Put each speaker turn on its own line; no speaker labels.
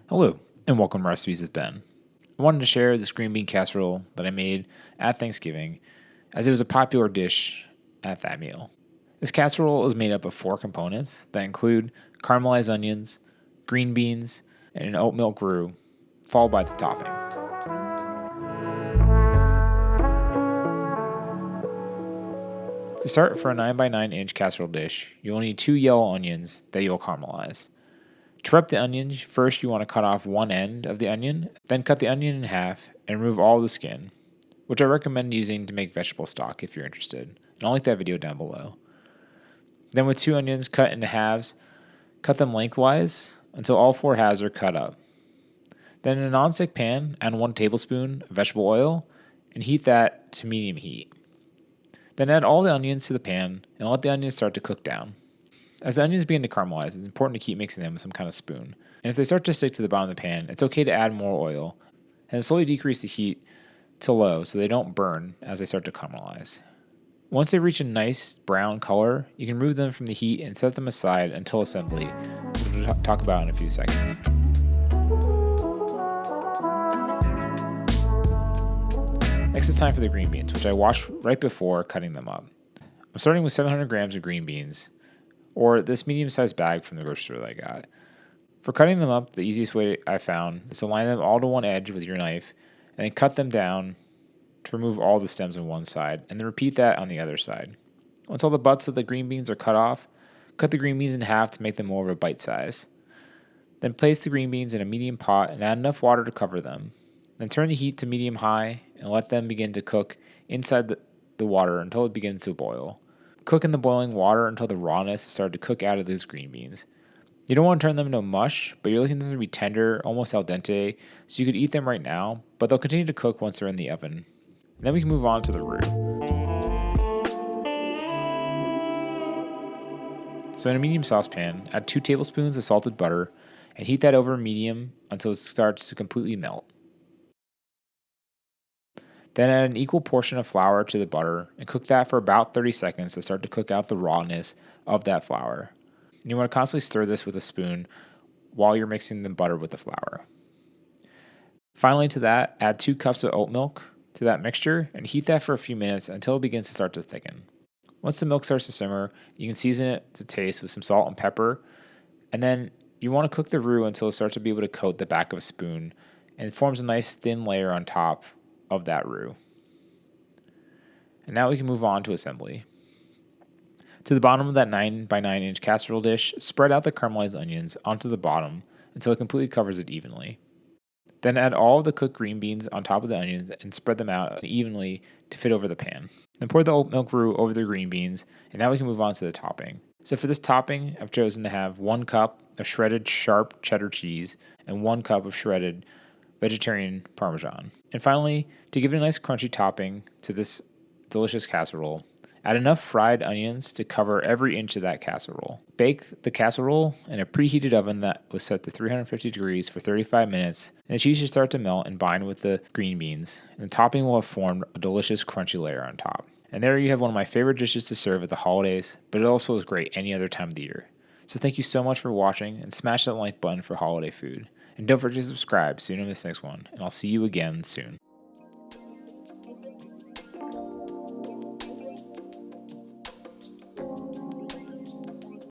Hello, and welcome to Recipes with Ben. I wanted to share this green bean casserole that I made at Thanksgiving, as it was a popular dish at that meal. This casserole is made up of 4 components that include caramelized onions, green beans, and an oat milk roux, followed by the topping. To start, for a 9x9-inch casserole dish, you will need 2 yellow onions that you will caramelize. To prep the onion, first you want to cut off one end of the onion, then cut the onion in half and remove all the skin, which I recommend using to make vegetable stock if you're interested. And I'll link that video down below. Then with 2 onions cut into halves, cut them lengthwise until all 4 halves are cut up. Then in a nonstick pan, add 1 tablespoon of vegetable oil and heat that to medium heat. Then add all the onions to the pan and let the onions start to cook down. As the onions begin to caramelize, it's important to keep mixing them with some kind of spoon. And if they start to stick to the bottom of the pan, it's okay to add more oil and slowly decrease the heat to low so they don't burn as they start to caramelize. Once they reach a nice brown color, you can remove them from the heat and set them aside until assembly, which we'll talk about in a few seconds. Next, it's time for the green beans, which I washed right before cutting them up. I'm starting with 700 grams of green beans, or this medium-sized bag from the grocery store that I got. For cutting them up, the easiest way I found is to line them all to one edge with your knife, and then cut them down to remove all the stems on one side, and then repeat that on the other side. Once all the butts of the green beans are cut off, cut the green beans in half to make them more of a bite size. Then place the green beans in a medium pot and add enough water to cover them. Then turn the heat to medium-high and let them begin to cook inside the water until it begins to boil. Cook in the boiling water until the rawness has started to cook out of those green beans. You don't want to turn them into mush, but you're looking for them to be tender, almost al dente, so you could eat them right now, but they'll continue to cook once they're in the oven. And then we can move on to the roux. So in a medium saucepan, add 2 tablespoons of salted butter and heat that over medium until it starts to completely melt. Then add an equal portion of flour to the butter and cook that for about 30 seconds to start to cook out the rawness of that flour. And you want to constantly stir this with a spoon while you're mixing the butter with the flour. Finally to that, add 2 cups of oat milk to that mixture and heat that for a few minutes until it begins to start to thicken. Once the milk starts to simmer, you can season it to taste with some salt and pepper, and then you want to cook the roux until it starts to be able to coat the back of a spoon and it forms a nice thin layer on top of that roux. And now we can move on to assembly. To the bottom of that 9x9-inch casserole dish, spread out the caramelized onions onto the bottom until it completely covers it evenly. Then add all of the cooked green beans on top of the onions and spread them out evenly to fit over the pan. Then pour the oat milk roux over the green beans, and now we can move on to the topping. So for this topping, I've chosen to have 1 cup of shredded sharp cheddar cheese and 1 cup of shredded vegetarian parmesan. And finally, to give it a nice crunchy topping to this delicious casserole, add enough fried onions to cover every inch of that casserole. Bake the casserole in a preheated oven that was set to 350 degrees for 35 minutes, and the cheese should start to melt and bind with the green beans, and the topping will have formed a delicious crunchy layer on top. And there you have one of my favorite dishes to serve at the holidays, but it also is great any other time of the year. So thank you so much for watching, and smash that like button for holiday food. And don't forget to subscribe so you don't miss the next one, and I'll see you again soon.